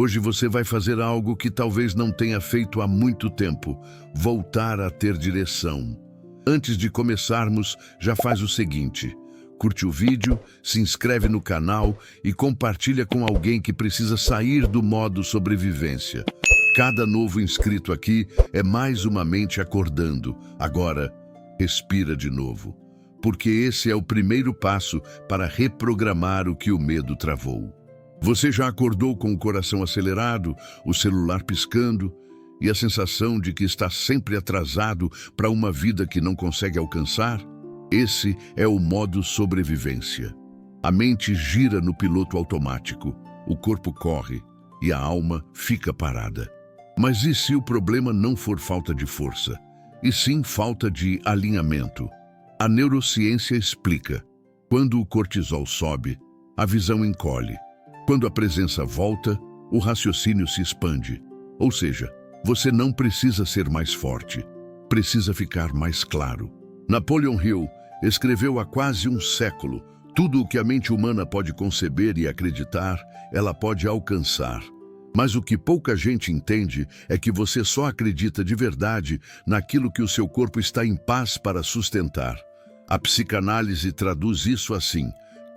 Hoje você vai fazer algo que talvez não tenha feito há muito tempo: voltar a ter direção. Antes de começarmos, já faz o seguinte: curte o vídeo, se inscreve no canal e compartilha com alguém que precisa sair do modo sobrevivência. Cada novo inscrito aqui é mais uma mente acordando. Agora, respira de novo, porque esse é o primeiro passo para reprogramar o que o medo travou. Você já acordou com o coração acelerado, o celular piscando e a sensação de que está sempre atrasado para uma vida que não consegue alcançar? Esse é o modo sobrevivência. A mente gira no piloto automático, o corpo corre e a alma fica parada. Mas e se o problema não for falta de força, e sim falta de alinhamento? A neurociência explica: quando o cortisol sobe, a visão encolhe. Quando a presença volta, o raciocínio se expande. Ou seja, você não precisa ser mais forte, precisa ficar mais claro. Napoleon Hill escreveu há quase um século: tudo o que a mente humana pode conceber e acreditar, ela pode alcançar. Mas o que pouca gente entende é que você só acredita de verdade naquilo que o seu corpo está em paz para sustentar. A psicanálise traduz isso assim: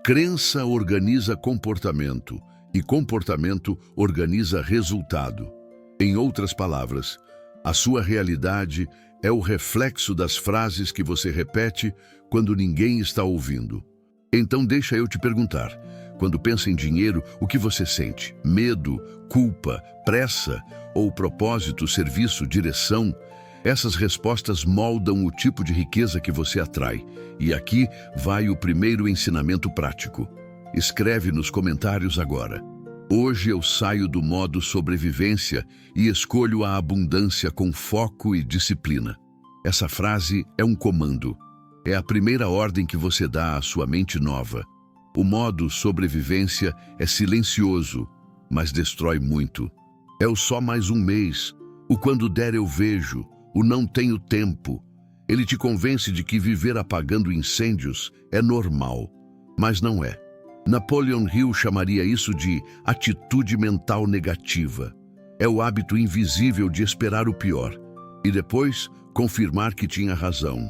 crença organiza comportamento e comportamento organiza resultado. Em outras palavras, a sua realidade é o reflexo das frases que você repete quando ninguém está ouvindo. Então deixa eu te perguntar: quando pensa em dinheiro, o que você sente? Medo, culpa, pressa ou propósito, serviço, direção? Essas respostas moldam o tipo de riqueza que você atrai. E aqui vai o primeiro ensinamento prático. Escreve nos comentários agora: hoje eu saio do modo sobrevivência e escolho a abundância com foco e disciplina. Essa frase é um comando. É a primeira ordem que você dá à sua mente nova. O modo sobrevivência é silencioso, mas destrói muito. É o só mais um mês, o quando der eu vejo, o não tenho tempo. Ele te convence de que viver apagando incêndios é normal, mas não é. Napoleon Hill chamaria isso de atitude mental negativa. É o hábito invisível de esperar o pior e depois confirmar que tinha razão.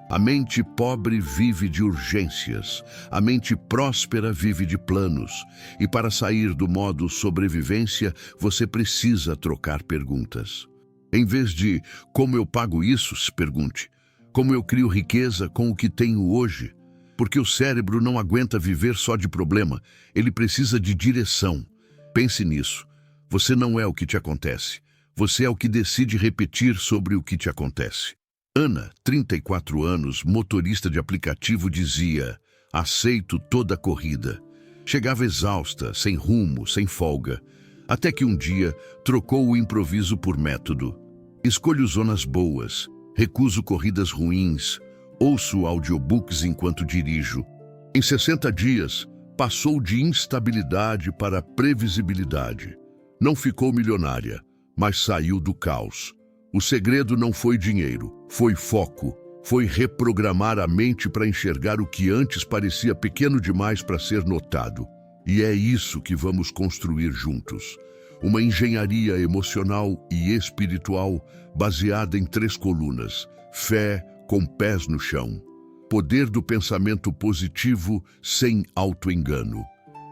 A mente pobre vive de urgências, a mente próspera vive de planos. E para sair do modo sobrevivência, você precisa trocar perguntas. Em vez de como eu pago isso, se pergunte: como eu crio riqueza com o que tenho hoje? Porque o cérebro não aguenta viver só de problema, ele precisa de direção. Pense nisso. Você não é o que te acontece, você é o que decide repetir sobre o que te acontece. Ana, 34 anos, motorista de aplicativo, dizia: aceito toda a corrida. Chegava exausta, sem rumo, sem folga. Até que um dia trocou o improviso por método. Escolho zonas boas, recuso corridas ruins, ouço audiobooks enquanto dirijo. Em 60 dias, passou de instabilidade para previsibilidade. Não ficou milionária, mas saiu do caos. O segredo não foi dinheiro, foi foco, foi reprogramar a mente para enxergar o que antes parecia pequeno demais para ser notado. E é isso que vamos construir juntos. Uma engenharia emocional e espiritual baseada em 3 colunas: fé com pés no chão, poder do pensamento positivo sem autoengano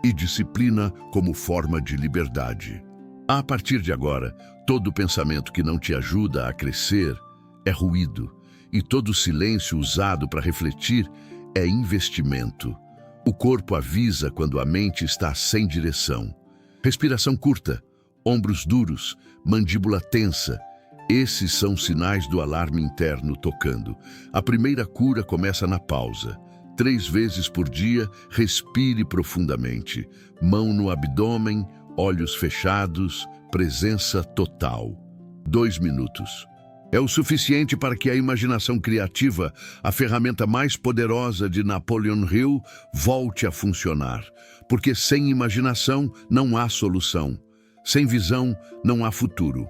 e disciplina como forma de liberdade. A partir de agora, todo pensamento que não te ajuda a crescer é ruído, e todo silêncio usado para refletir é investimento. O corpo avisa quando a mente está sem direção. Respiração curta, ombros duros, mandíbula tensa. Esses são sinais do alarme interno tocando. A primeira cura começa na pausa. 3 vezes por dia, respire profundamente. Mão no abdômen, olhos fechados, presença total. 2 minutos. É o suficiente para que a imaginação criativa, a ferramenta mais poderosa de Napoleon Hill, volte a funcionar. Porque sem imaginação não há solução. Sem visão não há futuro.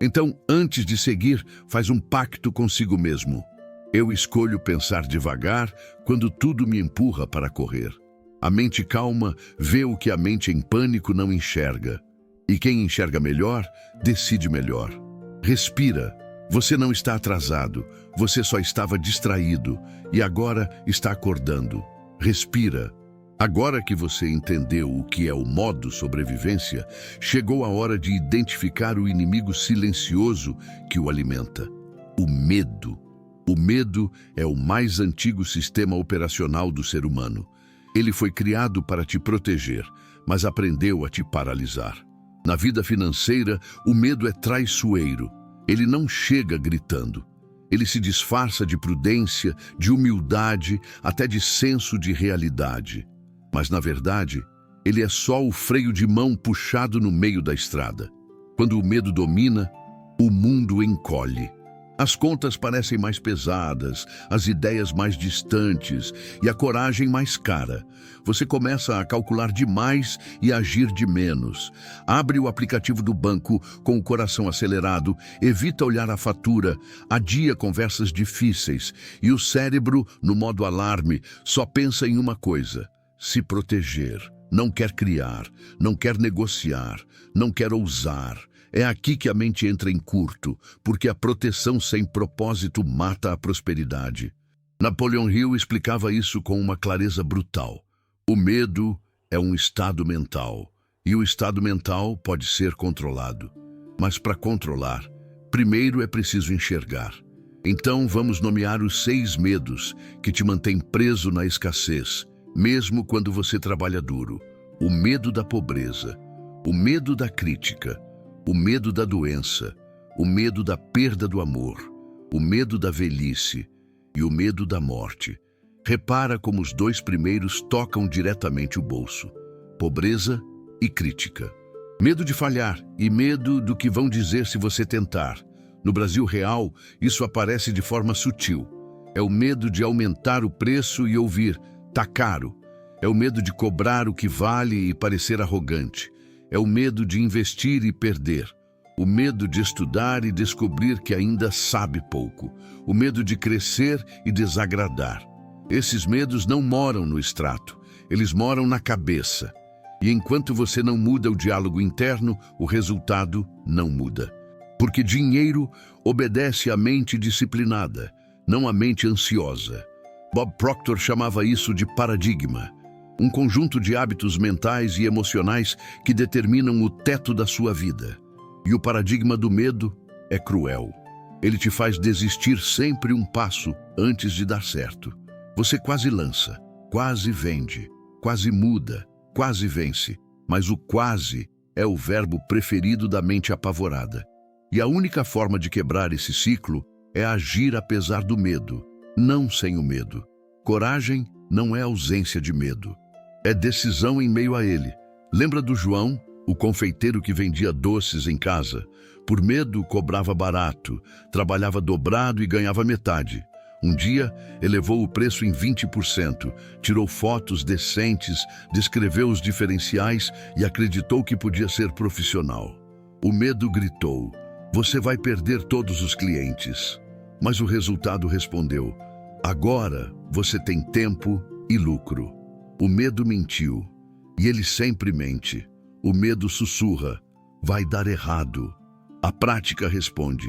Então, antes de seguir, faz um pacto consigo mesmo. Eu escolho pensar devagar quando tudo me empurra para correr. A mente calma vê o que a mente em pânico não enxerga. E quem enxerga melhor, decide melhor. Respira. Você não está atrasado, você só estava distraído e agora está acordando. Respira. Agora que você entendeu o que é o modo sobrevivência, chegou a hora de identificar o inimigo silencioso que o alimenta: o medo. O medo é o mais antigo sistema operacional do ser humano. Ele foi criado para te proteger, mas aprendeu a te paralisar. Na vida financeira, o medo é traiçoeiro. Ele não chega gritando. Ele se disfarça de prudência, de humildade, até de senso de realidade. Mas, na verdade, ele é só o freio de mão puxado no meio da estrada. Quando o medo domina, o mundo encolhe. As contas parecem mais pesadas, as ideias mais distantes e a coragem mais cara. Você começa a calcular demais e agir de menos. Abre o aplicativo do banco com o coração acelerado, evita olhar a fatura, adia conversas difíceis e o cérebro, no modo alarme, só pensa em uma coisa: se proteger. Não quer criar, não quer negociar, não quer ousar. É aqui que a mente entra em curto, porque a proteção sem propósito mata a prosperidade. Napoleon Hill explicava isso com uma clareza brutal. O medo é um estado mental, e o estado mental pode ser controlado. Mas para controlar, primeiro é preciso enxergar. Então vamos nomear os 6 medos que te mantêm preso na escassez, mesmo quando você trabalha duro. O medo da pobreza, o medo da crítica, o medo da doença, o medo da perda do amor, o medo da velhice e o medo da morte. Repara como os 2 primeiros tocam diretamente o bolso: pobreza e crítica. Medo de falhar e medo do que vão dizer se você tentar. No Brasil real, isso aparece de forma sutil. É o medo de aumentar o preço e ouvir: tá caro. É o medo de cobrar o que vale e parecer arrogante. É o medo de investir e perder. O medo de estudar e descobrir que ainda sabe pouco. O medo de crescer e desagradar. Esses medos não moram no extrato, eles moram na cabeça. E enquanto você não muda o diálogo interno, o resultado não muda. Porque dinheiro obedece à mente disciplinada, não à mente ansiosa. Bob Proctor chamava isso de paradigma. Um conjunto de hábitos mentais e emocionais que determinam o teto da sua vida. E o paradigma do medo é cruel. Ele te faz desistir sempre um passo antes de dar certo. Você quase lança, quase vende, quase muda, quase vence. Mas o quase é o verbo preferido da mente apavorada. E a única forma de quebrar esse ciclo é agir apesar do medo, não sem o medo. Coragem não é ausência de medo. É decisão em meio a ele. Lembra do João, o confeiteiro que vendia doces em casa? Por medo, cobrava barato, trabalhava dobrado e ganhava metade. Um dia, elevou o preço em 20%, tirou fotos decentes, descreveu os diferenciais e acreditou que podia ser profissional. O medo gritou: você vai perder todos os clientes. Mas o resultado respondeu: agora você tem tempo e lucro. O medo mentiu, e ele sempre mente. O medo sussurra: vai dar errado. A prática responde: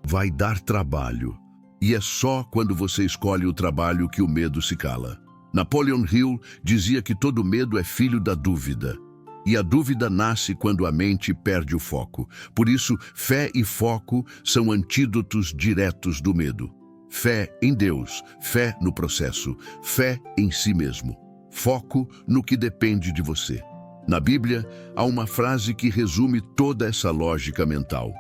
vai dar trabalho. E é só quando você escolhe o trabalho que o medo se cala. Napoleon Hill dizia que todo medo é filho da dúvida. E a dúvida nasce quando a mente perde o foco. Por isso, fé e foco são antídotos diretos do medo. Fé em Deus, fé no processo, fé em si mesmo. Foco no que depende de você. Na Bíblia, há uma frase que resume toda essa lógica mental.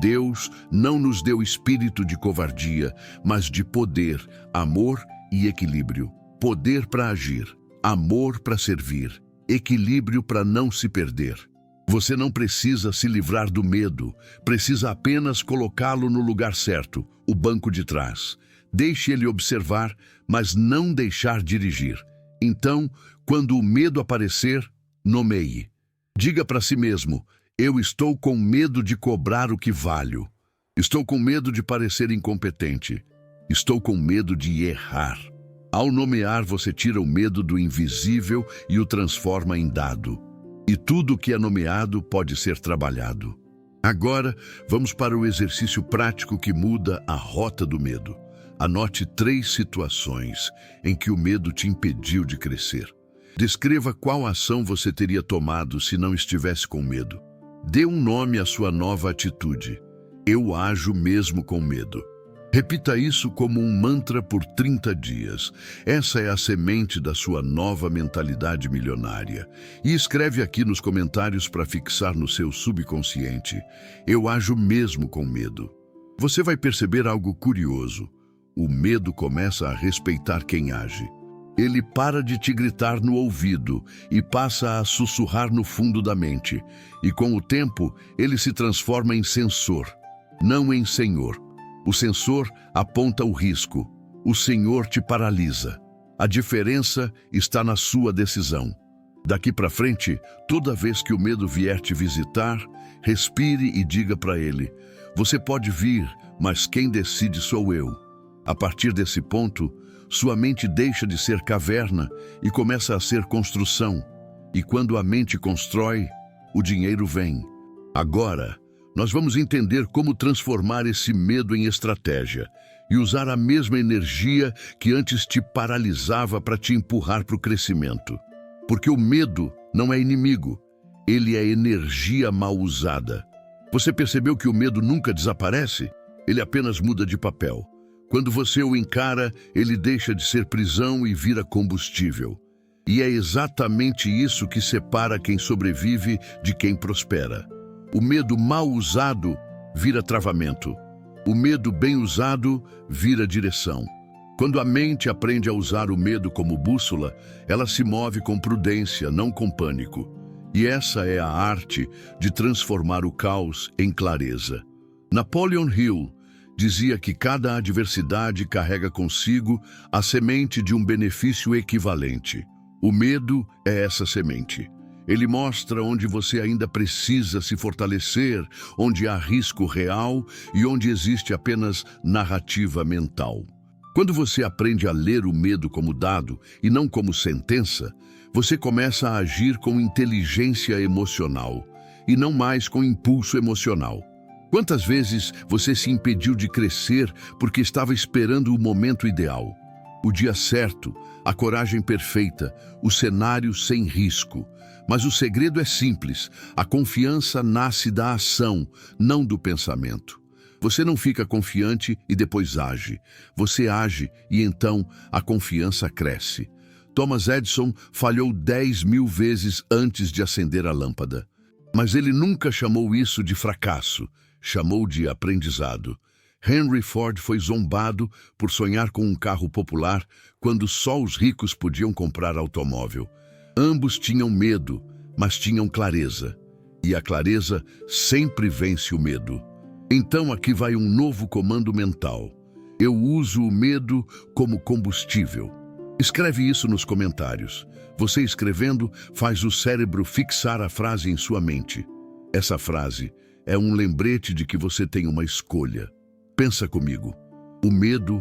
Deus não nos deu espírito de covardia, mas de poder, amor e equilíbrio. Poder para agir, amor para servir, equilíbrio para não se perder. Você não precisa se livrar do medo, precisa apenas colocá-lo no lugar certo, o banco de trás. Deixe ele observar, mas não deixar dirigir. Então, quando o medo aparecer, nomeie. Diga para si mesmo: eu estou com medo de cobrar o que valho. Estou com medo de parecer incompetente. Estou com medo de errar. Ao nomear, você tira o medo do invisível e o transforma em dado. E tudo que é nomeado pode ser trabalhado. Agora, vamos para o exercício prático que muda a rota do medo. Anote 3 situações em que o medo te impediu de crescer. Descreva qual ação você teria tomado se não estivesse com medo. Dê um nome à sua nova atitude. Eu ajo mesmo com medo. Repita isso como um mantra por 30 dias. Essa é a semente da sua nova mentalidade milionária. E escreve aqui nos comentários para fixar no seu subconsciente. Eu ajo mesmo com medo. Você vai perceber algo curioso. O medo começa a respeitar quem age. Ele para de te gritar no ouvido e passa a sussurrar no fundo da mente. E com o tempo, ele se transforma em censor, não em senhor. O censor aponta o risco. O senhor te paralisa. A diferença está na sua decisão. Daqui para frente, toda vez que o medo vier te visitar, respire e diga para ele: você pode vir, mas quem decide sou eu. A partir desse ponto, sua mente deixa de ser caverna e começa a ser construção. E quando a mente constrói, o dinheiro vem. Agora, nós vamos entender como transformar esse medo em estratégia e usar a mesma energia que antes te paralisava para te empurrar para o crescimento. Porque o medo não é inimigo, ele é energia mal usada. Você percebeu que o medo nunca desaparece? Ele apenas muda de papel. Quando você o encara, ele deixa de ser prisão e vira combustível. E é exatamente isso que separa quem sobrevive de quem prospera. O medo mal usado vira travamento. O medo bem usado vira direção. Quando a mente aprende a usar o medo como bússola, ela se move com prudência, não com pânico. E essa é a arte de transformar o caos em clareza. Napoleon Hill dizia que cada adversidade carrega consigo a semente de um benefício equivalente. O medo é essa semente. Ele mostra onde você ainda precisa se fortalecer, onde há risco real e onde existe apenas narrativa mental. Quando você aprende a ler o medo como dado e não como sentença, você começa a agir com inteligência emocional e não mais com impulso emocional. Quantas vezes você se impediu de crescer porque estava esperando o momento ideal? O dia certo, a coragem perfeita, o cenário sem risco. Mas o segredo é simples, a confiança nasce da ação, não do pensamento. Você não fica confiante e depois age. Você age e então a confiança cresce. Thomas Edison falhou 10.000 vezes antes de acender a lâmpada. Mas ele nunca chamou isso de fracasso, chamou de aprendizado. Henry Ford foi zombado por sonhar com um carro popular quando só os ricos podiam comprar automóvel. Ambos tinham medo, mas tinham clareza. E a clareza sempre vence o medo. Então aqui vai um novo comando mental. Eu uso o medo como combustível. Escreve isso nos comentários. Você escrevendo faz o cérebro fixar a frase em sua mente. Essa frase é um lembrete de que você tem uma escolha. Pensa comigo. O medo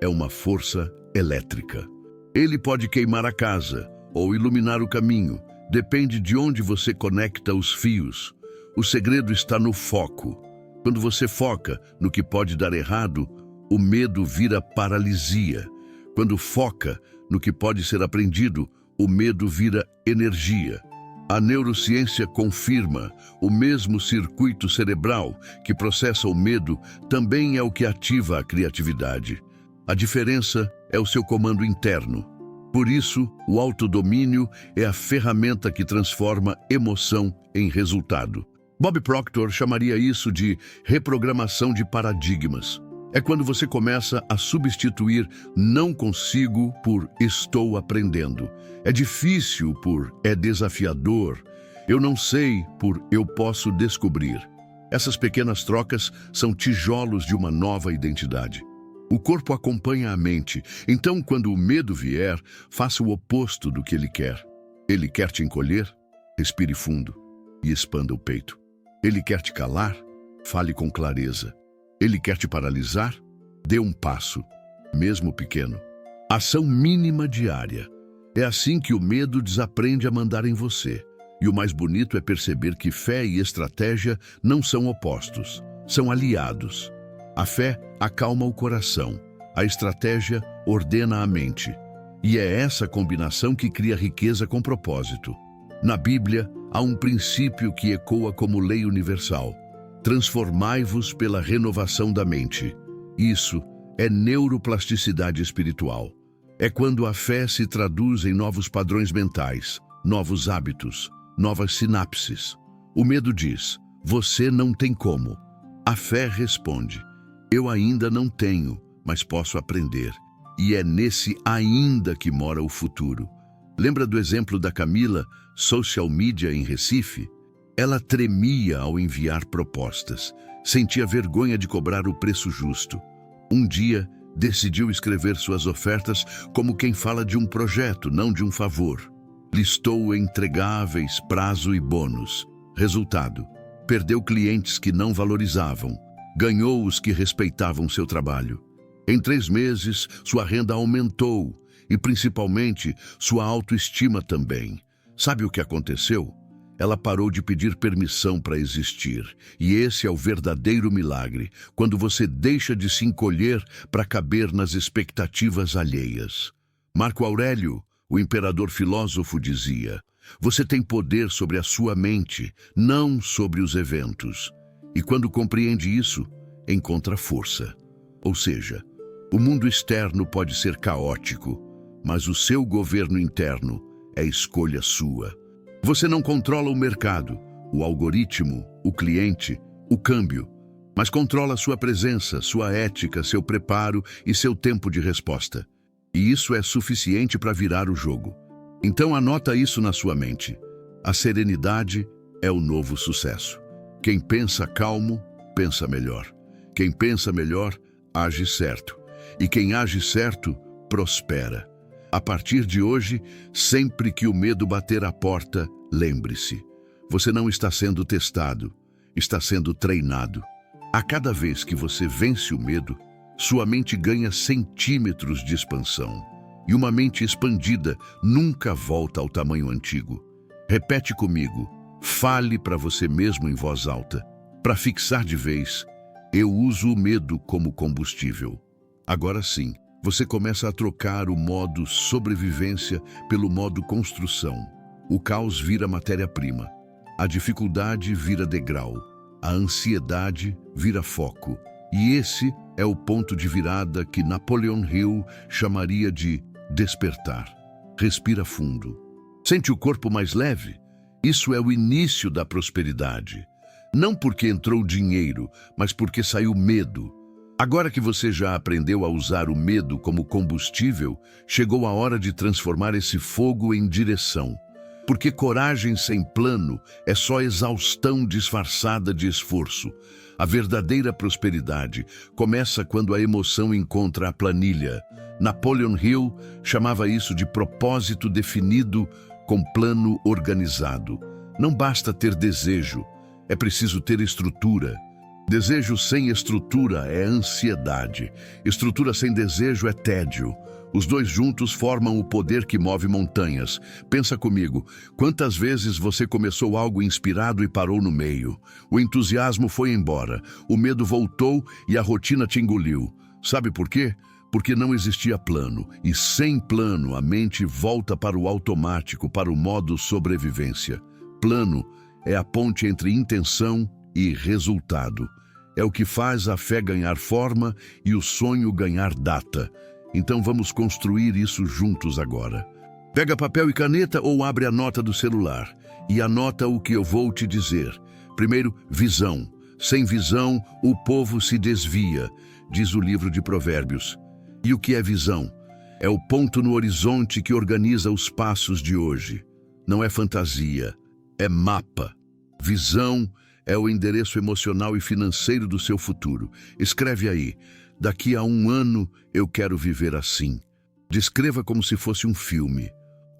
é uma força elétrica. Ele pode queimar a casa ou iluminar o caminho. Depende de onde você conecta os fios. O segredo está no foco. Quando você foca no que pode dar errado, o medo vira paralisia. Quando foca no que pode ser aprendido, o medo vira energia. A neurociência confirma o mesmo circuito cerebral que processa o medo também é o que ativa a criatividade. A diferença é o seu comando interno. Por isso, o autodomínio é a ferramenta que transforma emoção em resultado. Bob Proctor chamaria isso de reprogramação de paradigmas. É quando você começa a substituir não consigo por estou aprendendo. É difícil por é desafiador. Eu não sei por eu posso descobrir. Essas pequenas trocas são tijolos de uma nova identidade. O corpo acompanha a mente, então quando o medo vier, faça o oposto do que ele quer. Ele quer te encolher? Respire fundo e expanda o peito. Ele quer te calar? Fale com clareza. Ele quer te paralisar? Dê um passo, mesmo pequeno. Ação mínima diária. É assim que o medo desaprende a mandar em você. E o mais bonito é perceber que fé e estratégia não são opostos, são aliados. A fé acalma o coração, a estratégia ordena a mente. E é essa combinação que cria riqueza com propósito. Na Bíblia, há um princípio que ecoa como lei universal: transformai-vos pela renovação da mente. Isso é neuroplasticidade espiritual. É quando a fé se traduz em novos padrões mentais, novos hábitos, novas sinapses. O medo diz: você não tem como. A fé responde: eu ainda não tenho, mas posso aprender. E é nesse ainda que mora o futuro. Lembra do exemplo da Camila, social media em Recife? Ela tremia ao enviar propostas, sentia vergonha de cobrar o preço justo. Um dia, decidiu escrever suas ofertas como quem fala de um projeto, não de um favor. Listou entregáveis, prazo e bônus. Resultado: perdeu clientes que não valorizavam, ganhou os que respeitavam seu trabalho. Em 3 meses, sua renda aumentou e, principalmente, sua autoestima também. Sabe o que aconteceu? Ela parou de pedir permissão para existir. E esse é o verdadeiro milagre, quando você deixa de se encolher para caber nas expectativas alheias. Marco Aurélio, o imperador filósofo, dizia: você tem poder sobre a sua mente, não sobre os eventos. E quando compreende isso, encontra força. Ou seja, o mundo externo pode ser caótico, mas o seu governo interno é escolha sua. Você não controla o mercado, o algoritmo, o cliente, o câmbio, mas controla sua presença, sua ética, seu preparo e seu tempo de resposta. E isso é suficiente para virar o jogo. Então anota isso na sua mente. A serenidade é o novo sucesso. Quem pensa calmo, pensa melhor. Quem pensa melhor, age certo. E quem age certo, prospera. A partir de hoje, sempre que o medo bater à porta, lembre-se: você não está sendo testado, está sendo treinado. A cada vez que você vence o medo, sua mente ganha centímetros de expansão. E uma mente expandida nunca volta ao tamanho antigo. Repete comigo, fale para você mesmo em voz alta. Para fixar de vez, eu uso o medo como combustível. Agora sim, você começa a trocar o modo sobrevivência pelo modo construção. O caos vira matéria-prima. A dificuldade vira degrau. A ansiedade vira foco. E esse é o ponto de virada que Napoleon Hill chamaria de despertar. Respira fundo. Sente o corpo mais leve? Isso é o início da prosperidade. Não porque entrou dinheiro, mas porque saiu medo. Agora que você já aprendeu a usar o medo como combustível, chegou a hora de transformar esse fogo em direção. Porque coragem sem plano é só exaustão disfarçada de esforço. A verdadeira prosperidade começa quando a emoção encontra a planilha. Napoleon Hill chamava isso de propósito definido com plano organizado. Não basta ter desejo, é preciso ter estrutura. Desejo sem estrutura é ansiedade. Estrutura sem desejo é tédio. Os dois juntos formam o poder que move montanhas. Pensa comigo, quantas vezes você começou algo inspirado e parou no meio? O entusiasmo foi embora, o medo voltou e a rotina te engoliu. Sabe por quê? Porque não existia plano. E sem plano, a mente volta para o automático, para o modo sobrevivência. Plano é a ponte entre intenção e resultado. É o que faz a fé ganhar forma e o sonho ganhar data. Então vamos construir isso juntos agora. Pega papel e caneta ou abre a nota do celular e anota o que eu vou te dizer. Primeiro, visão. Sem visão, o povo se desvia, diz o livro de Provérbios. E o que é visão? É o ponto no horizonte que organiza os passos de hoje. Não é fantasia, é mapa. Visão é o endereço emocional e financeiro do seu futuro. Escreve aí: daqui a 1 ano eu quero viver assim. Descreva como se fosse um filme.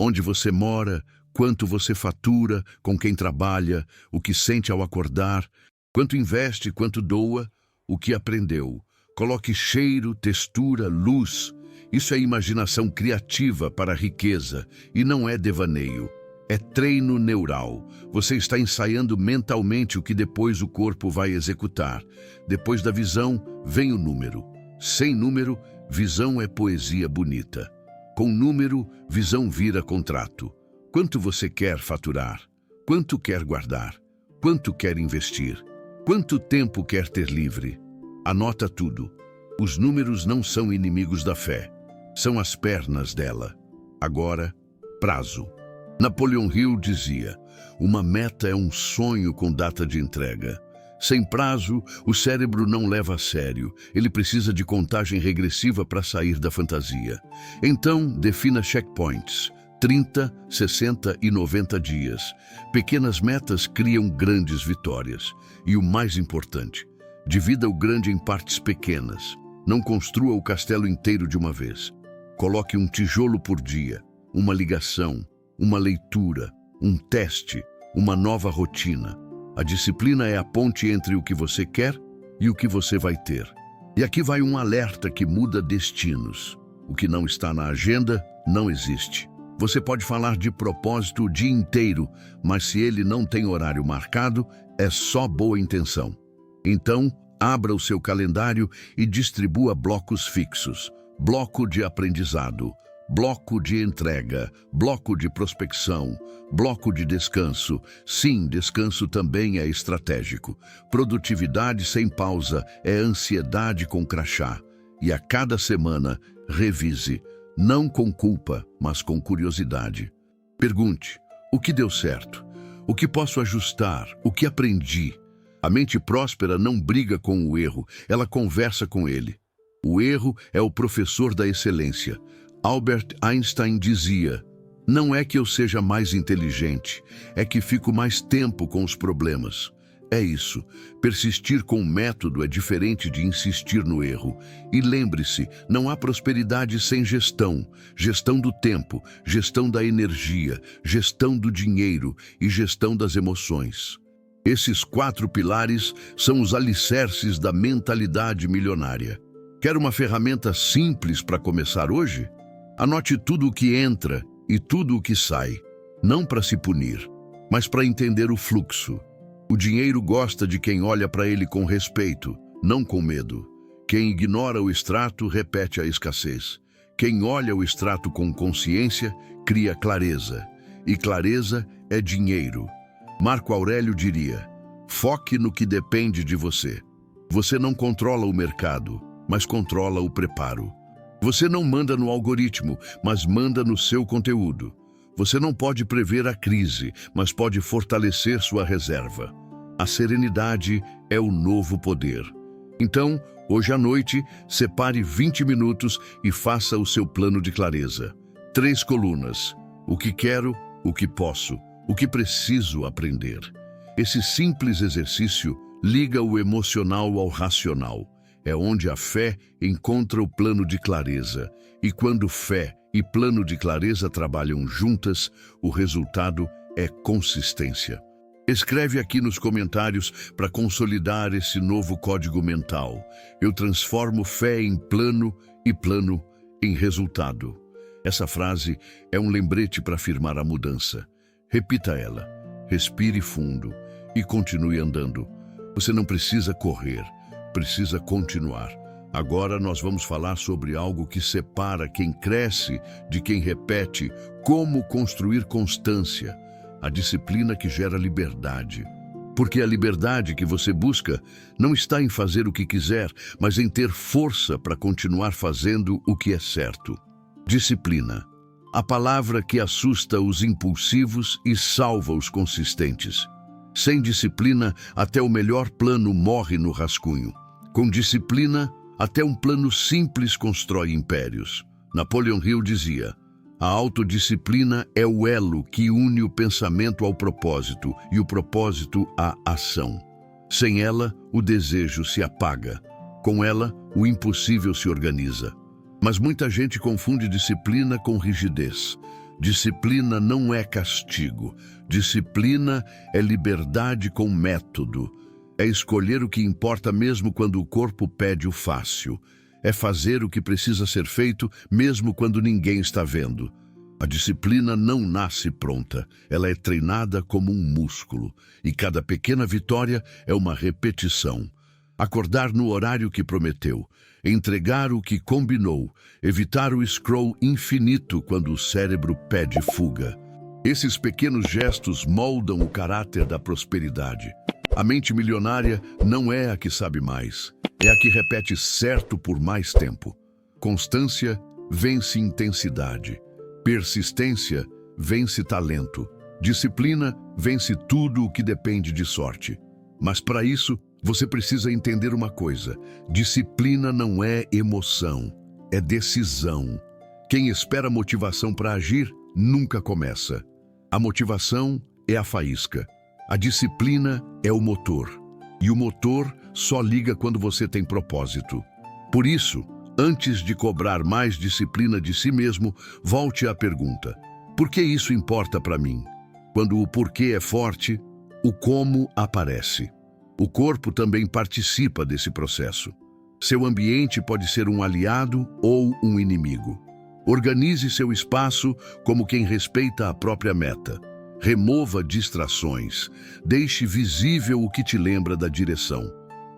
Onde você mora, quanto você fatura, com quem trabalha, o que sente ao acordar, quanto investe, quanto doa, o que aprendeu. Coloque cheiro, textura, luz. Isso é imaginação criativa para a riqueza e não é devaneio. É treino neural. Você está ensaiando mentalmente o que depois o corpo vai executar. Depois da visão, vem o número. Sem número, visão é poesia bonita. Com número, visão vira contrato. Quanto você quer faturar? Quanto quer guardar? Quanto quer investir? Quanto tempo quer ter livre? Anota tudo. Os números não são inimigos da fé. São as pernas dela. Agora, prazo. Napoleon Hill dizia: uma meta é um sonho com data de entrega. Sem prazo, o cérebro não leva a sério. Ele precisa de contagem regressiva para sair da fantasia. Então, defina checkpoints. 30, 60 e 90 dias. Pequenas metas criam grandes vitórias. E o mais importante, divida o grande em partes pequenas. Não construa o castelo inteiro de uma vez. Coloque um tijolo por dia, uma ligação, uma leitura, um teste, uma nova rotina. A disciplina é a ponte entre o que você quer e o que você vai ter. E aqui vai um alerta que muda destinos. O que não está na agenda não existe. Você pode falar de propósito o dia inteiro, mas se ele não tem horário marcado, é só boa intenção. Então, abra o seu calendário e distribua blocos fixos. Bloco de aprendizado, bloco de entrega, bloco de prospecção, bloco de descanso. Sim, descanso também é estratégico. Produtividade sem pausa é ansiedade com crachá. E a cada semana, revise. Não com culpa, mas com curiosidade. Pergunte: o que deu certo? O que posso ajustar? O que aprendi? A mente próspera não briga com o erro, ela conversa com ele. O erro é o professor da excelência. Albert Einstein dizia: não é que eu seja mais inteligente, é que fico mais tempo com os problemas. É isso. Persistir com o método é diferente de insistir no erro. E lembre-se, não há prosperidade sem gestão. Gestão do tempo, gestão da energia, gestão do dinheiro e gestão das emoções. Esses 4 pilares são os alicerces da mentalidade milionária. Quer uma ferramenta simples para começar hoje? Anote tudo o que entra e tudo o que sai. Não para se punir, mas para entender o fluxo. O dinheiro gosta de quem olha para ele com respeito, não com medo. Quem ignora o extrato repete a escassez. Quem olha o extrato com consciência cria clareza. E clareza é dinheiro. Marco Aurélio diria: foque no que depende de você. Você não controla o mercado, mas controla o preparo. Você não manda no algoritmo, mas manda no seu conteúdo. Você não pode prever a crise, mas pode fortalecer sua reserva. A serenidade é o novo poder. Então, hoje à noite, separe 20 minutos e faça o seu plano de clareza. 3 colunas: o que quero, o que posso, o que preciso aprender. Esse simples exercício liga o emocional ao racional. É onde a fé encontra o plano de clareza. E quando fé e plano de clareza trabalham juntas, o resultado é consistência. Escreve aqui nos comentários para consolidar esse novo código mental. Eu transformo fé em plano e plano em resultado. Essa frase é um lembrete para afirmar a mudança. Repita ela, respire fundo e continue andando. Você não precisa correr, precisa continuar. Agora nós vamos falar sobre algo que separa quem cresce de quem repete: como construir constância. A disciplina que gera liberdade. Porque a liberdade que você busca não está em fazer o que quiser, mas em ter força para continuar fazendo o que é certo. Disciplina. A palavra que assusta os impulsivos e salva os consistentes. Sem disciplina, até o melhor plano morre no rascunho. Com disciplina, até um plano simples constrói impérios. Napoleon Hill dizia: a autodisciplina é o elo que une o pensamento ao propósito e o propósito à ação. Sem ela, o desejo se apaga. Com ela, o impossível se organiza. Mas muita gente confunde disciplina com rigidez. Disciplina não é castigo. Disciplina é liberdade com método. É escolher o que importa mesmo quando o corpo pede o fácil. É fazer o que precisa ser feito mesmo quando ninguém está vendo. A disciplina não nasce pronta, ela é treinada como um músculo, e cada pequena vitória é uma repetição. Acordar no horário que prometeu, entregar o que combinou, evitar o scroll infinito quando o cérebro pede fuga. Esses pequenos gestos moldam o caráter da prosperidade. A mente milionária não é a que sabe mais, é a que repete certo por mais tempo. Constância vence intensidade. Persistência vence talento. Disciplina vence tudo o que depende de sorte. Mas para isso, você precisa entender uma coisa: disciplina não é emoção, é decisão. Quem espera motivação para agir, nunca começa. A motivação é a faísca. A disciplina é o motor. E o motor só liga quando você tem propósito. Por isso, antes de cobrar mais disciplina de si mesmo, volte à pergunta: por que isso importa para mim? Quando o porquê é forte, o como aparece. O corpo também participa desse processo. Seu ambiente pode ser um aliado ou um inimigo. Organize seu espaço como quem respeita a própria meta. Remova distrações. Deixe visível o que te lembra da direção.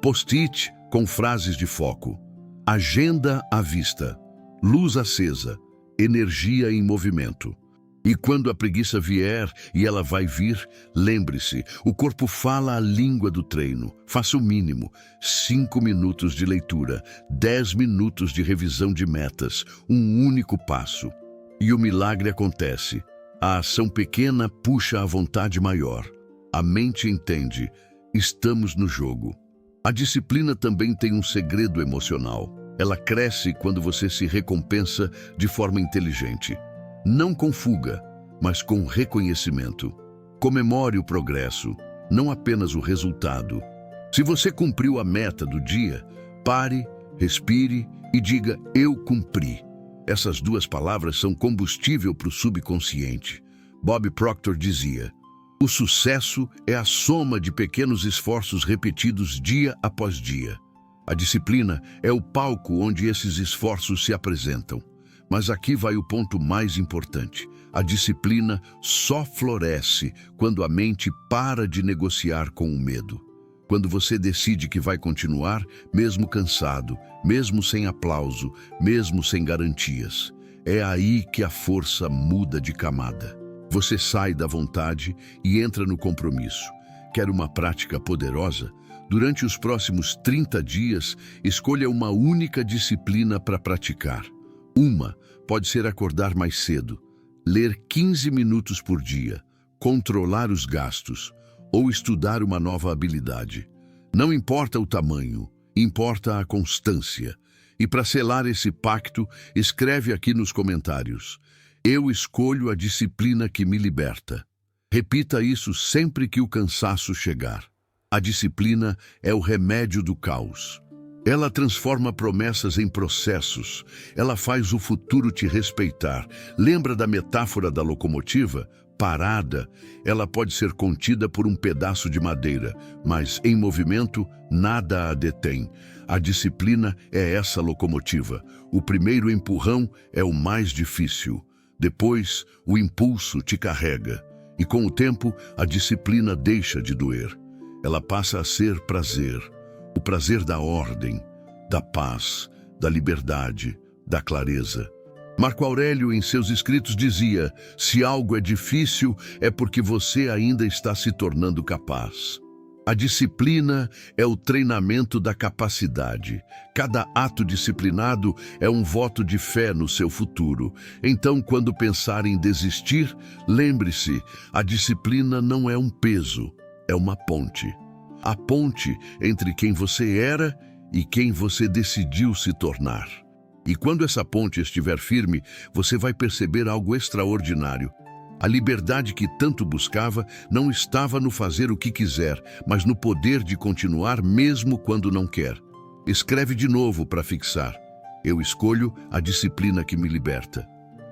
Post-it com frases de foco. Agenda à vista. Luz acesa. Energia em movimento. E quando a preguiça vier, e ela vai vir, lembre-se, o corpo fala a língua do treino. Faça o mínimo: 5 minutos de leitura, 10 minutos de revisão de metas, um único passo. E o milagre acontece. A ação pequena puxa a vontade maior. A mente entende: estamos no jogo. A disciplina também tem um segredo emocional. Ela cresce quando você se recompensa de forma inteligente. Não com fuga, mas com reconhecimento. Comemore o progresso, não apenas o resultado. Se você cumpriu a meta do dia, pare, respire e diga: eu cumpri. Essas duas palavras são combustível para o subconsciente. Bob Proctor dizia: o sucesso é a soma de pequenos esforços repetidos dia após dia. A disciplina é o palco onde esses esforços se apresentam. Mas aqui vai o ponto mais importante. A disciplina só floresce quando a mente para de negociar com o medo. Quando você decide que vai continuar, mesmo cansado, mesmo sem aplauso, mesmo sem garantias. É aí que a força muda de camada. Você sai da vontade e entra no compromisso. Quer uma prática poderosa? Durante os próximos 30 dias, escolha uma única disciplina para praticar. Uma pode ser acordar mais cedo, ler 15 minutos por dia, controlar os gastos ou estudar uma nova habilidade. Não importa o tamanho, importa a constância. E para selar esse pacto, escreve aqui nos comentários: eu escolho a disciplina que me liberta. Repita isso sempre que o cansaço chegar. A disciplina é o remédio do caos. Ela transforma promessas em processos. Ela faz o futuro te respeitar. Lembra da metáfora da locomotiva? Parada, ela pode ser contida por um pedaço de madeira, mas em movimento, nada a detém. A disciplina é essa locomotiva. O primeiro empurrão é o mais difícil. Depois, o impulso te carrega. E com o tempo, a disciplina deixa de doer. Ela passa a ser prazer. O prazer da ordem, da paz, da liberdade, da clareza. Marco Aurélio, em seus escritos, dizia: se algo é difícil, é porque você ainda está se tornando capaz. A disciplina é o treinamento da capacidade. Cada ato disciplinado é um voto de fé no seu futuro. Então, quando pensar em desistir, lembre-se: a disciplina não é um peso, é uma ponte. A ponte entre quem você era e quem você decidiu se tornar. E quando essa ponte estiver firme, você vai perceber algo extraordinário. A liberdade que tanto buscava não estava no fazer o que quiser, mas no poder de continuar mesmo quando não quer. Escreve de novo para fixar: eu escolho a disciplina que me liberta.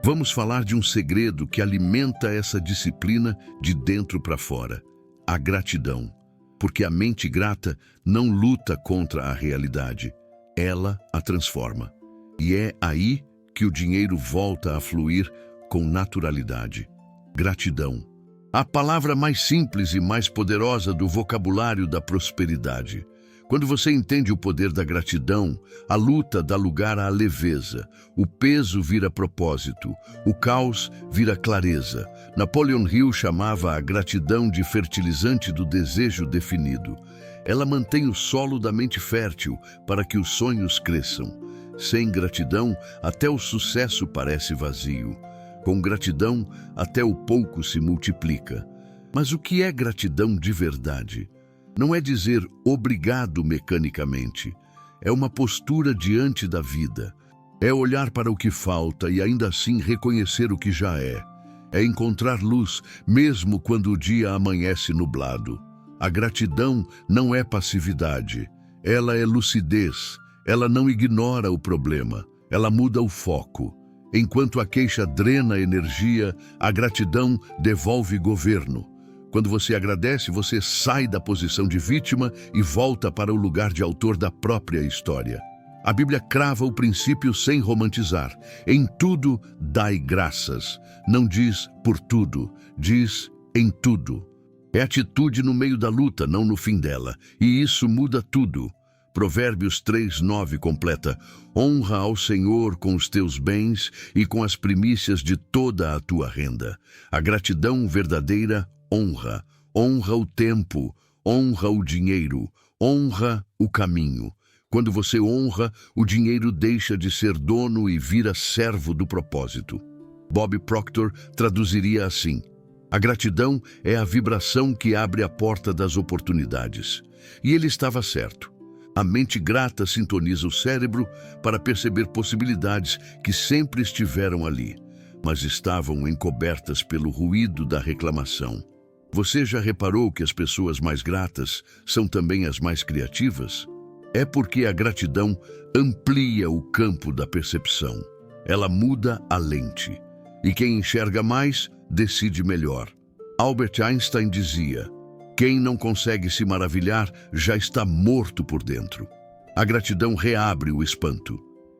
Vamos falar de um segredo que alimenta essa disciplina de dentro para fora: a gratidão. Porque a mente grata não luta contra a realidade, ela a transforma. E é aí que o dinheiro volta a fluir com naturalidade. Gratidão. A palavra mais simples e mais poderosa do vocabulário da prosperidade. Quando você entende o poder da gratidão, a luta dá lugar à leveza, o peso vira propósito, o caos vira clareza. Napoleon Hill chamava a gratidão de fertilizante do desejo definido. Ela mantém o solo da mente fértil para que os sonhos cresçam. Sem gratidão, até o sucesso parece vazio. Com gratidão, até o pouco se multiplica. Mas o que é gratidão de verdade? Não é dizer obrigado mecanicamente. É uma postura diante da vida. É olhar para o que falta e ainda assim reconhecer o que já é. É encontrar luz, mesmo quando o dia amanhece nublado. A gratidão não é passividade. Ela é lucidez. Ela não ignora o problema. Ela muda o foco. Enquanto a queixa drena energia, a gratidão devolve governo. Quando você agradece, você sai da posição de vítima e volta para o lugar de autor da própria história. A Bíblia crava o princípio sem romantizar. Em tudo, dai graças. Não diz por tudo, diz em tudo. É atitude no meio da luta, não no fim dela. E isso muda tudo. Provérbios 3:9 completa: honra ao Senhor com os teus bens e com as primícias de toda a tua renda. A gratidão verdadeira honra. Honra o tempo, honra o dinheiro, honra o caminho. Quando você honra, o dinheiro deixa de ser dono e vira servo do propósito. Bob Proctor traduziria assim: a gratidão é a vibração que abre a porta das oportunidades. E ele estava certo. A mente grata sintoniza o cérebro para perceber possibilidades que sempre estiveram ali, mas estavam encobertas pelo ruído da reclamação. Você já reparou que as pessoas mais gratas são também as mais criativas? É porque a gratidão amplia o campo da percepção. Ela muda a lente. E quem enxerga mais, decide melhor. Albert Einstein dizia: quem não consegue se maravilhar já está morto por dentro. A gratidão reabre o espanto.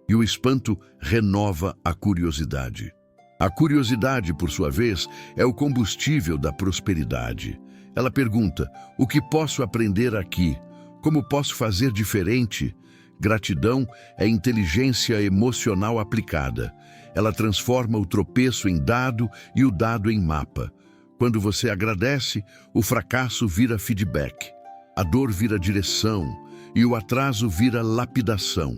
E o espanto renova a curiosidade. A curiosidade, por sua vez, é o combustível da prosperidade. Ela pergunta: o que posso aprender aqui? Como posso fazer diferente? Gratidão é inteligência emocional aplicada. Ela transforma o tropeço em dado e o dado em mapa. Quando você agradece, o fracasso vira feedback. A dor vira direção e o atraso vira lapidação.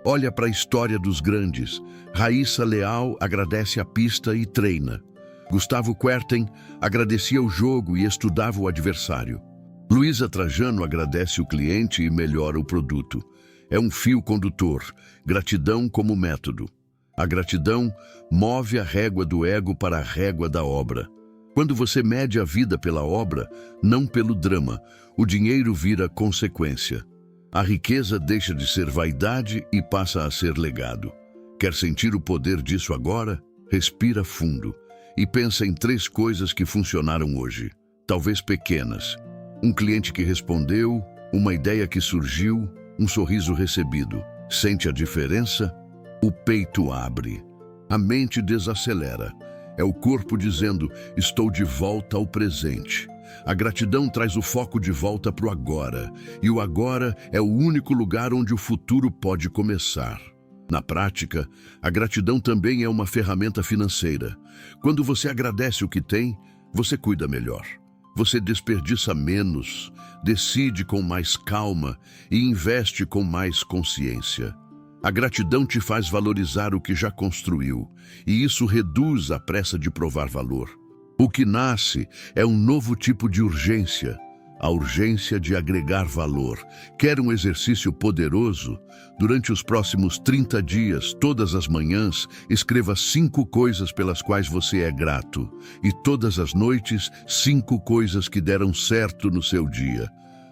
Olha para a história dos grandes. Raíssa Leal agradece a pista e treina. Gustavo Kuerten agradecia o jogo e estudava o adversário. Luísa Trajano agradece o cliente e melhora o produto. É um fio condutor, gratidão como método. A gratidão move a régua do ego para a régua da obra. Quando você mede a vida pela obra, não pelo drama, o dinheiro vira consequência. A riqueza deixa de ser vaidade e passa a ser legado. Quer sentir o poder disso agora? Respira fundo e pensa em 3 coisas que funcionaram hoje, talvez pequenas. Um cliente que respondeu, uma ideia que surgiu, um sorriso recebido. Sente a diferença? O peito abre. A mente desacelera. É o corpo dizendo: estou de volta ao presente. A gratidão traz o foco de volta para o agora, e o agora é o único lugar onde o futuro pode começar. Na prática, a gratidão também é uma ferramenta financeira. Quando você agradece o que tem, você cuida melhor. Você desperdiça menos, decide com mais calma e investe com mais consciência. A gratidão te faz valorizar o que já construiu, e isso reduz a pressa de provar valor. O que nasce é um novo tipo de urgência, a urgência de agregar valor. Quer um exercício poderoso? Durante os próximos 30 dias, todas as manhãs, escreva 5 coisas pelas quais você é grato. E todas as noites, 5 coisas que deram certo no seu dia.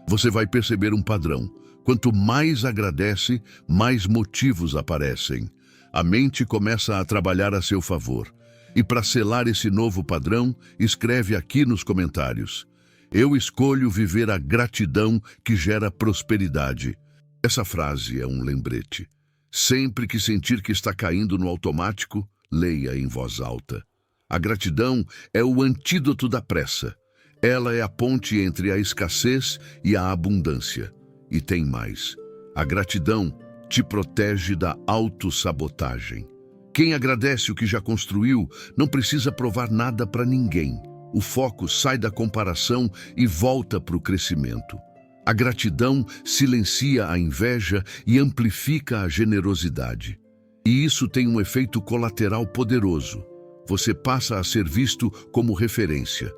Você vai perceber um padrão. Quanto mais agradece, mais motivos aparecem. A mente começa a trabalhar a seu favor. E para selar esse novo padrão, escreve aqui nos comentários: eu escolho viver a gratidão que gera prosperidade. Essa frase é um lembrete. Sempre que sentir que está caindo no automático, leia em voz alta. A gratidão é o antídoto da pressa. Ela é a ponte entre a escassez e a abundância. E tem mais. A gratidão te protege da autossabotagem. Quem agradece o que já construiu não precisa provar nada para ninguém. O foco sai da comparação e volta para o crescimento. A gratidão silencia a inveja e amplifica a generosidade. E isso tem um efeito colateral poderoso. Você passa a ser visto como referência.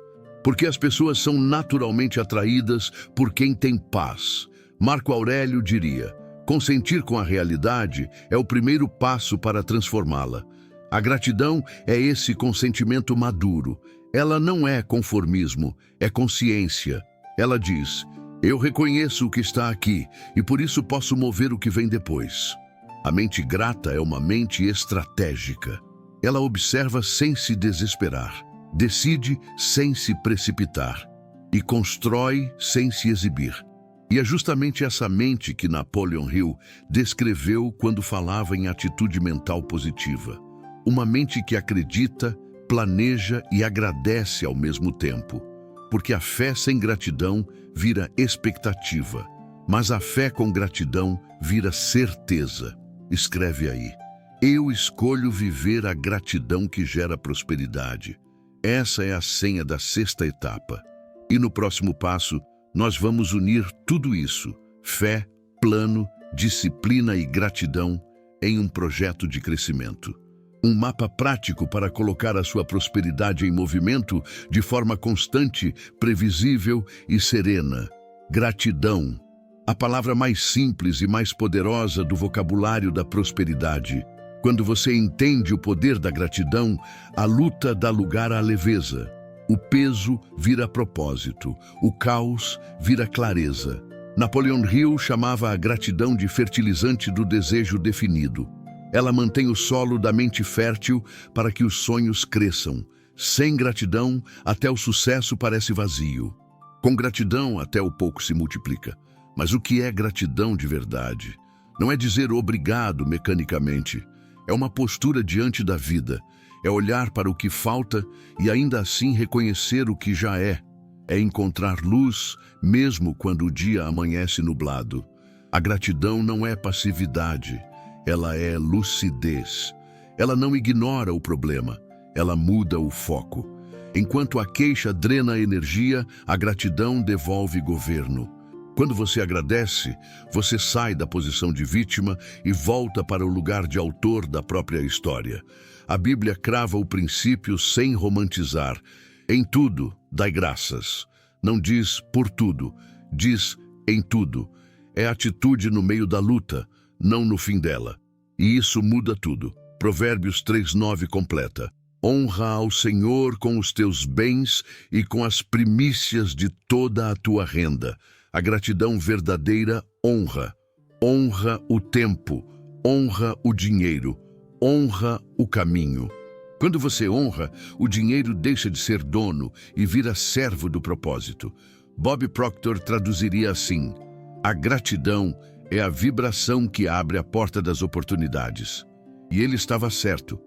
Porque as pessoas são naturalmente atraídas por quem tem paz. Marco Aurélio diria: consentir com a realidade é o primeiro passo para transformá-la. A gratidão é esse consentimento maduro. Ela não é conformismo, é consciência. Ela diz: eu reconheço o que está aqui e por isso posso mover o que vem depois. A mente grata é uma mente estratégica. Ela observa sem se desesperar, decide sem se precipitar e constrói sem se exibir. E é justamente essa mente que Napoleon Hill descreveu quando falava em atitude mental positiva. Uma mente que acredita, planeja e agradece ao mesmo tempo. Porque a fé sem gratidão vira expectativa, mas a fé com gratidão vira certeza. Escreve aí: eu escolho viver a gratidão que gera prosperidade. Essa é a senha da sexta etapa. E no próximo passo, nós vamos unir tudo isso, fé, plano, disciplina e gratidão, em um projeto de crescimento. Um mapa prático para colocar a sua prosperidade em movimento de forma constante, previsível e serena. Gratidão, a palavra mais simples e mais poderosa do vocabulário da prosperidade. Quando você entende o poder da gratidão, a luta dá lugar à leveza. O peso vira propósito, o caos vira clareza. Napoleon Hill chamava a gratidão de fertilizante do desejo definido. Ela mantém o solo da mente fértil para que os sonhos cresçam. Sem gratidão, até o sucesso parece vazio. Com gratidão, até o pouco se multiplica. Mas o que é gratidão de verdade? Não é dizer obrigado mecanicamente. É uma postura diante da vida. É olhar para o que falta e ainda assim reconhecer o que já é. É encontrar luz, mesmo quando o dia amanhece nublado. A gratidão não é passividade. Ela é lucidez. Ela não ignora o problema, ela muda o foco. Enquanto a queixa drena a energia, a gratidão devolve governo. Quando você agradece, você sai da posição de vítima e volta para o lugar de autor da própria história. A Bíblia crava o princípio sem romantizar. Em tudo, dai graças. Não diz por tudo, diz em tudo. É atitude no meio da luta, não no fim dela. E isso muda tudo. Provérbios 3:9 completa: honra ao Senhor com os teus bens e com as primícias de toda a tua renda. A gratidão verdadeira honra. Honra o tempo, honra o dinheiro, honra o caminho. Quando você honra, o dinheiro deixa de ser dono e vira servo do propósito. Bob Proctor traduziria assim: a gratidão é a vibração que abre a porta das oportunidades. E ele estava certo.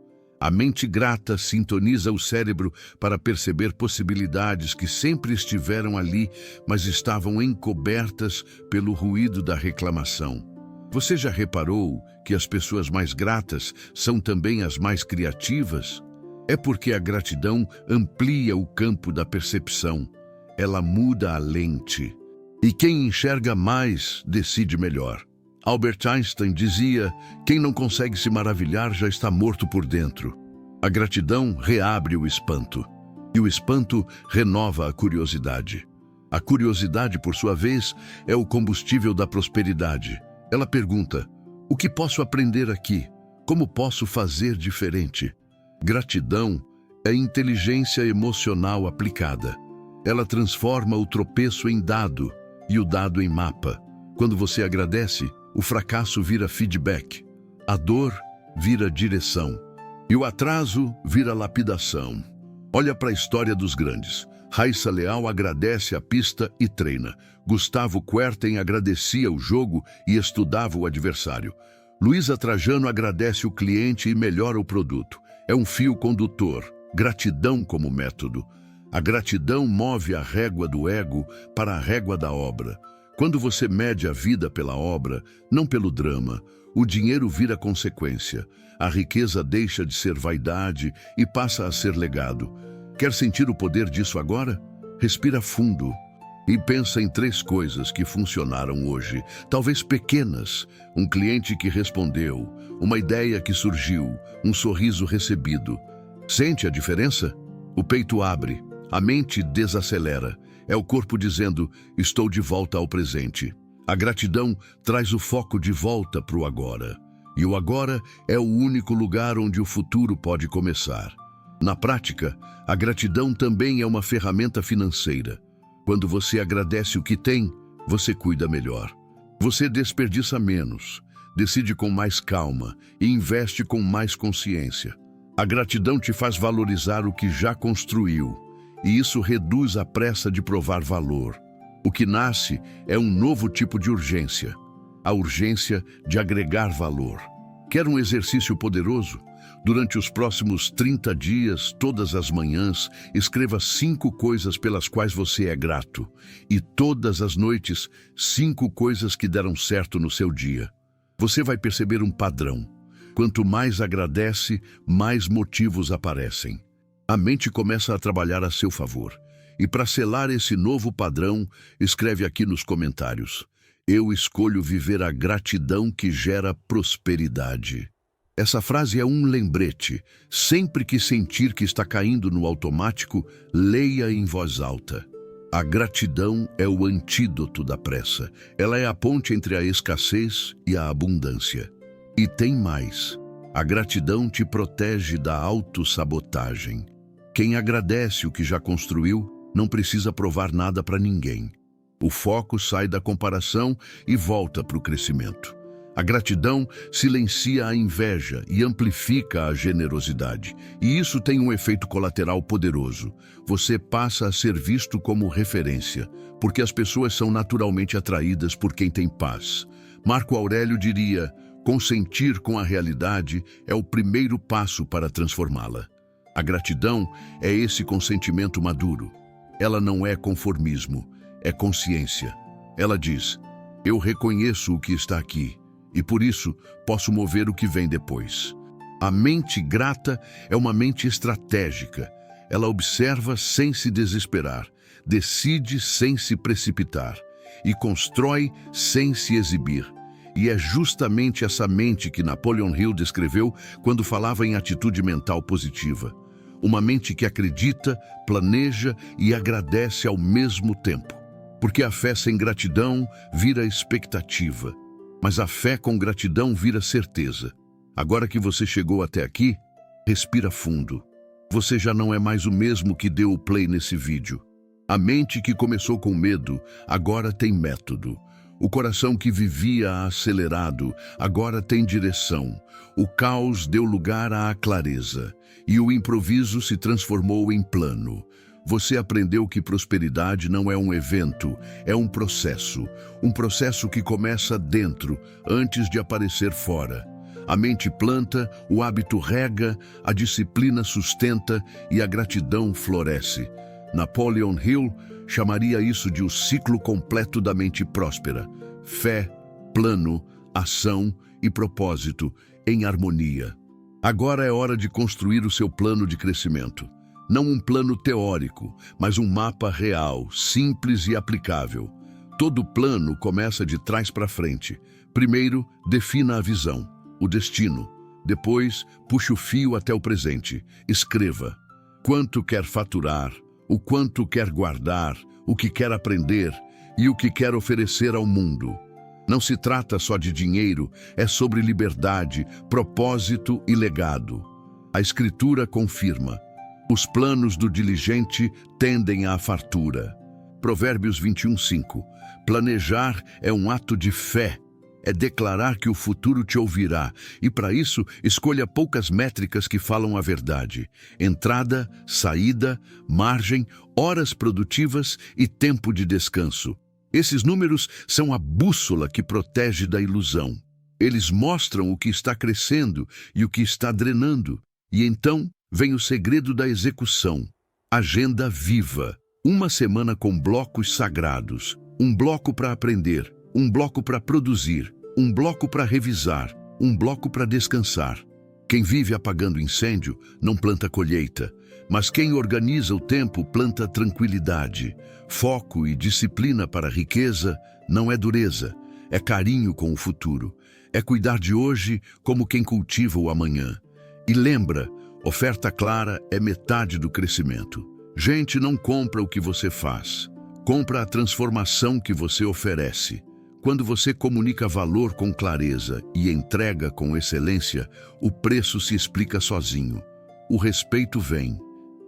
A mente grata sintoniza o cérebro para perceber possibilidades que sempre estiveram ali, mas estavam encobertas pelo ruído da reclamação. Você já reparou que as pessoas mais gratas são também as mais criativas? É porque a gratidão amplia o campo da percepção. Ela muda a lente. E quem enxerga mais, decide melhor. Albert Einstein dizia: quem não consegue se maravilhar já está morto por dentro. A gratidão reabre o espanto. E o espanto renova a curiosidade. A curiosidade, por sua vez, é o combustível da prosperidade. Ela pergunta: o que posso aprender aqui? Como posso fazer diferente? Gratidão é inteligência emocional aplicada. Ela transforma o tropeço em dado e o dado em mapa. Quando você agradece, o fracasso vira feedback, a dor vira direção e o atraso vira lapidação. Olha para a história dos grandes. Raíssa Leal agradece a pista e treina. Gustavo Kuerten agradecia o jogo e estudava o adversário. Luísa Trajano agradece o cliente e melhora o produto. É um fio condutor. Gratidão como método. A gratidão move a régua do ego para a régua da obra. Quando você mede a vida pela obra, não pelo drama, o dinheiro vira consequência. A riqueza deixa de ser vaidade e passa a ser legado. Quer sentir o poder disso agora? Respira fundo e pensa em 3 coisas que funcionaram hoje, talvez pequenas. Um cliente que respondeu, uma ideia que surgiu, um sorriso recebido. Sente a diferença? O peito abre, a mente desacelera. É o corpo dizendo, estou de volta ao presente. A gratidão traz o foco de volta para o agora. E o agora é o único lugar onde o futuro pode começar. Na prática, a gratidão também é uma ferramenta financeira. Quando você agradece o que tem, você cuida melhor. Você desperdiça menos, decide com mais calma e investe com mais consciência. A gratidão te faz valorizar o que já construiu, e isso reduz a pressa de provar valor. O que nasce é um novo tipo de urgência, a urgência de agregar valor. Quer um exercício poderoso? Durante os próximos 30 dias, todas as manhãs, escreva 5 coisas pelas quais você é grato. E todas as noites, 5 coisas que deram certo no seu dia. Você vai perceber um padrão. Quanto mais agradece, mais motivos aparecem. A mente começa a trabalhar a seu favor. E para selar esse novo padrão, escreve aqui nos comentários: eu escolho viver a gratidão que gera prosperidade. Essa frase é um lembrete. Sempre que sentir que está caindo no automático, leia em voz alta. A gratidão é o antídoto da pressa. Ela é a ponte entre a escassez e a abundância. E tem mais. A gratidão te protege da autossabotagem. Quem agradece o que já construiu, não precisa provar nada para ninguém. O foco sai da comparação e volta para o crescimento. A gratidão silencia a inveja e amplifica a generosidade. E isso tem um efeito colateral poderoso. Você passa a ser visto como referência, porque as pessoas são naturalmente atraídas por quem tem paz. Marco Aurélio diria, consentir com a realidade é o primeiro passo para transformá-la. A gratidão é esse consentimento maduro. Ela não é conformismo, é consciência. Ela diz, eu reconheço o que está aqui, e por isso posso mover o que vem depois. A mente grata é uma mente estratégica. Ela observa sem se desesperar, decide sem se precipitar e constrói sem se exibir. E é justamente essa mente que Napoleon Hill descreveu quando falava em atitude mental positiva. Uma mente que acredita, planeja e agradece ao mesmo tempo. Porque a fé sem gratidão vira expectativa. Mas a fé com gratidão vira certeza. Agora que você chegou até aqui, respira fundo. Você já não é mais o mesmo que deu o play nesse vídeo. A mente que começou com medo, agora tem método. O coração que vivia acelerado, agora tem direção. O caos deu lugar à clareza. E o improviso se transformou em plano. Você aprendeu que prosperidade não é um evento, é um processo. Um processo que começa dentro, antes de aparecer fora. A mente planta, o hábito rega, a disciplina sustenta e a gratidão floresce. Napoleon Hill chamaria isso de o ciclo completo da mente próspera. Fé, plano, ação e propósito em harmonia. Agora é hora de construir o seu plano de crescimento. Não um plano teórico, mas um mapa real, simples e aplicável. Todo plano começa de trás para frente. Primeiro, defina a visão, o destino. Depois, puxe o fio até o presente. Escreva quanto quer faturar, o quanto quer guardar, o que quer aprender e o que quer oferecer ao mundo. Não se trata só de dinheiro, é sobre liberdade, propósito e legado. A Escritura confirma. Os planos do diligente tendem à fartura. Provérbios 21:5. Planejar é um ato de fé. É declarar que o futuro te ouvirá. E para isso, escolha poucas métricas que falam a verdade. Entrada, saída, margem, horas produtivas e tempo de descanso. Esses números são a bússola que protege da ilusão. Eles mostram o que está crescendo e o que está drenando. E então, vem o segredo da execução. Agenda viva. Uma semana com blocos sagrados. Um bloco para aprender, um bloco para produzir, um bloco para revisar, um bloco para descansar. Quem vive apagando incêndio não planta colheita, mas quem organiza o tempo planta tranquilidade. Foco e disciplina para a riqueza não é dureza, é carinho com o futuro. É cuidar de hoje como quem cultiva o amanhã. E lembra, oferta clara é metade do crescimento. Gente não compra o que você faz, compra a transformação que você oferece. Quando você comunica valor com clareza e entrega com excelência, o preço se explica sozinho. O respeito vem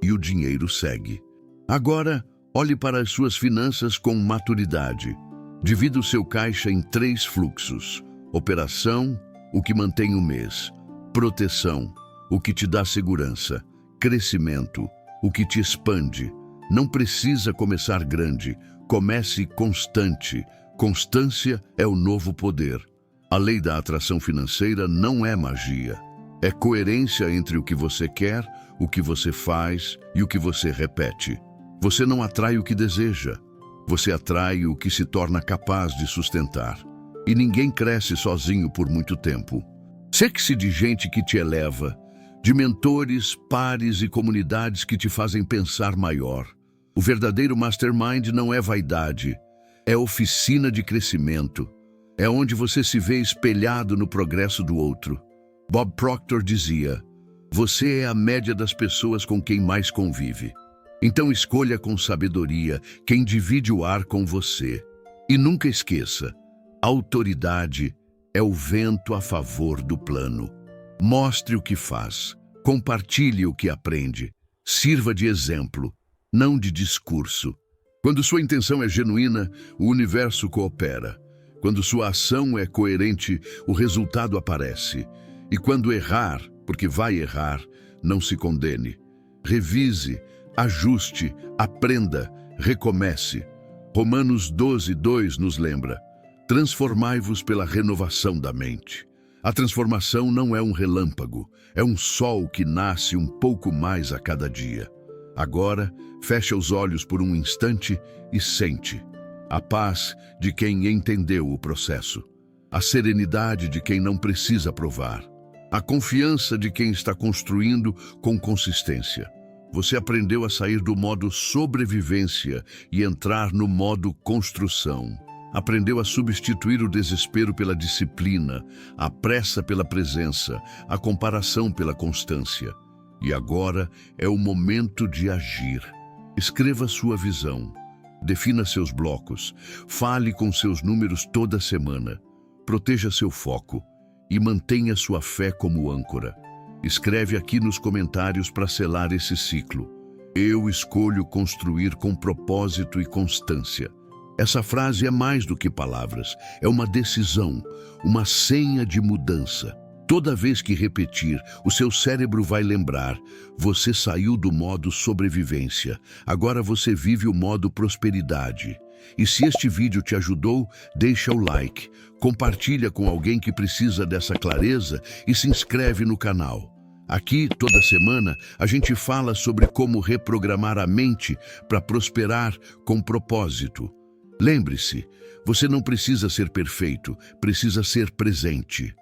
e o dinheiro segue. Agora, olhe para as suas finanças com maturidade. Divida o seu caixa em 3 fluxos. Operação, o que mantém o mês. Proteção, o que te dá segurança. Crescimento, o que te expande. Não precisa começar grande, comece constante. Constância é o novo poder. A lei da atração financeira não é magia. É coerência entre o que você quer, o que você faz e o que você repete. Você não atrai o que deseja. Você atrai o que se torna capaz de sustentar. E ninguém cresce sozinho por muito tempo. Cerque-se de gente que te eleva, de mentores, pares e comunidades que te fazem pensar maior. O verdadeiro mastermind não é vaidade, é oficina de crescimento. É onde você se vê espelhado no progresso do outro. Bob Proctor dizia: você é a média das pessoas com quem mais convive. Então escolha com sabedoria quem divide o ar com você. E nunca esqueça, autoridade é o vento a favor do plano. Mostre o que faz, compartilhe o que aprende, sirva de exemplo, não de discurso. Quando sua intenção é genuína, o universo coopera. Quando sua ação é coerente, o resultado aparece. E quando errar, porque vai errar, não se condene. Revise, ajuste, aprenda, recomece. Romanos 12:2 nos lembra: transformai-vos pela renovação da mente. A transformação não é um relâmpago, é um sol que nasce um pouco mais a cada dia. Agora, fecha os olhos por um instante e sente a paz de quem entendeu o processo, a serenidade de quem não precisa provar, a confiança de quem está construindo com consistência. Você aprendeu a sair do modo sobrevivência e entrar no modo construção. Aprendeu a substituir o desespero pela disciplina, a pressa pela presença, a comparação pela constância. E agora é o momento de agir. Escreva sua visão, defina seus blocos, fale com seus números toda semana, proteja seu foco e mantenha sua fé como âncora. Escreve aqui nos comentários para selar esse ciclo. Eu escolho construir com propósito e constância. Essa frase é mais do que palavras, é uma decisão, uma senha de mudança. Toda vez que repetir, o seu cérebro vai lembrar: você saiu do modo sobrevivência, agora você vive o modo prosperidade. E se este vídeo te ajudou, deixa o like, compartilha com alguém que precisa dessa clareza e se inscreve no canal. Aqui, toda semana, a gente fala sobre como reprogramar a mente para prosperar com propósito. Lembre-se, você não precisa ser perfeito, precisa ser presente.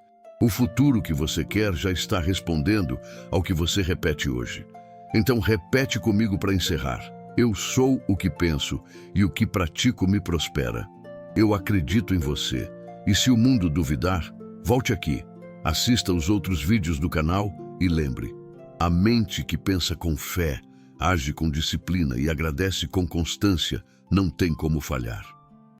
O futuro que você quer já está respondendo ao que você repete hoje. Então repete comigo para encerrar. Eu sou o que penso e o que pratico me prospera. Eu acredito em você. E se o mundo duvidar, volte aqui, assista os outros vídeos do canal e lembre: a mente que pensa com fé, age com disciplina e agradece com constância, não tem como falhar.